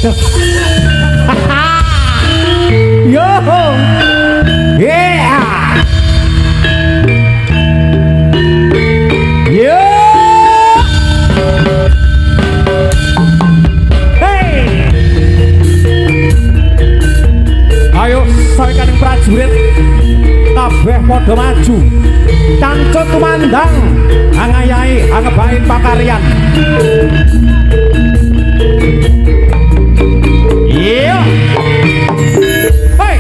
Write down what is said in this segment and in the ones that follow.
Yo. Yeah. Yo. Hey. Ayo sawikaning prajurit kabeh padha maju. Tancut tumandang angayahi angebahi pakaryan. Iya. Hei.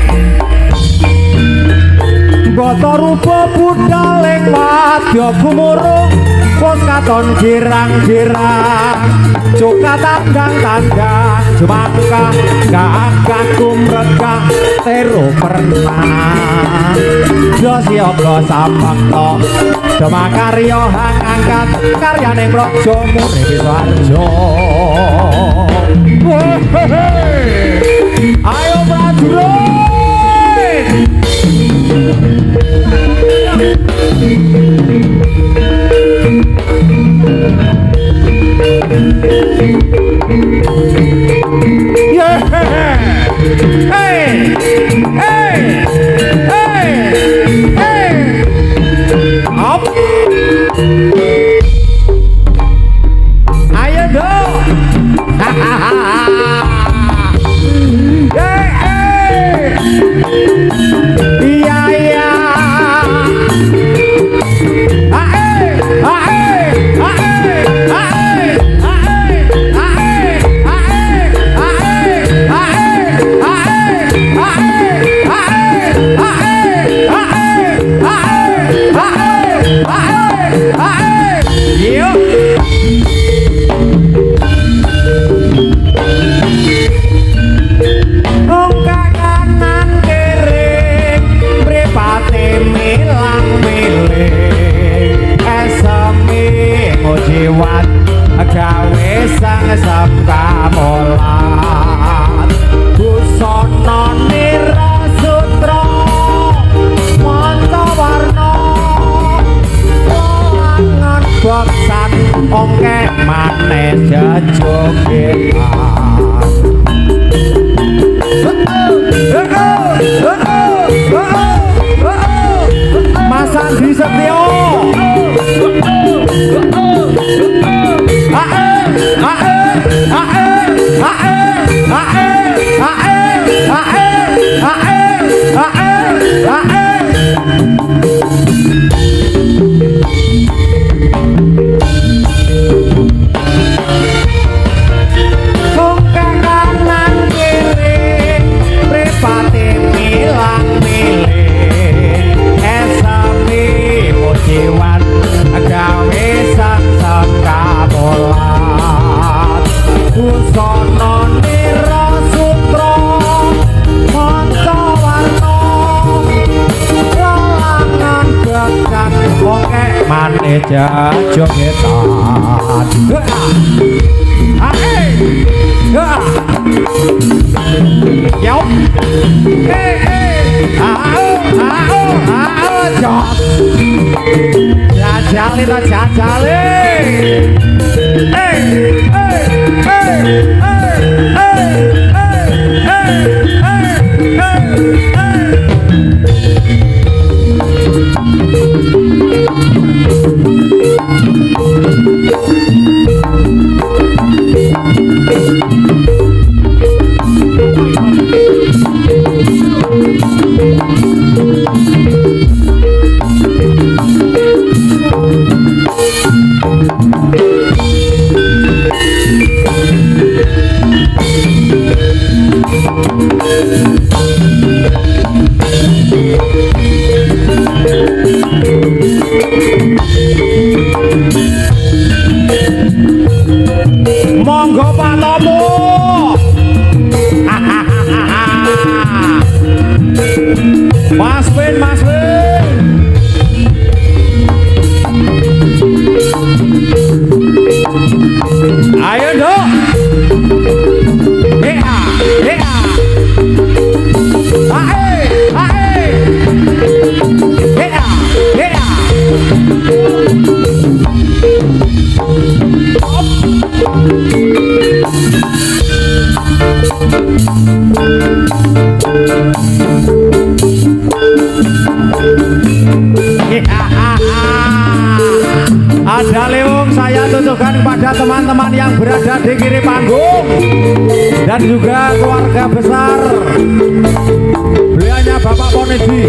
Bata rupa budhaling wadya gumurung pos katon girang-girang cuka tandang-tandang jemangka gagah kumrekah teru pernah dosyoga samakta demakarya hang angkat karyaning praja murip Wiswarja. Ayo prajurit. Yeah. Hey. Hey. Hey. Hey. Up. Ayo dong. Hey. Hey. Iya iya. Jiwat gawe sang sabkamolat busana nirasutra mantawarna langan baksan ongkeh maneh jejogetan Mas Andi Setio. Jogetan Yo. Hey hey. Jot. Jajali ta jajali. Hey hey hey hey hey hey hey Monggo Pak Tomo. Mas Win, Mas Win. Ayo dong. Hea, hea. Ae, ae. Hea, hea. Ada Leung saya tujukan kepada teman-teman yang berada di kiri panggung dan juga keluarga besar beliaunya Bapak Ponedi.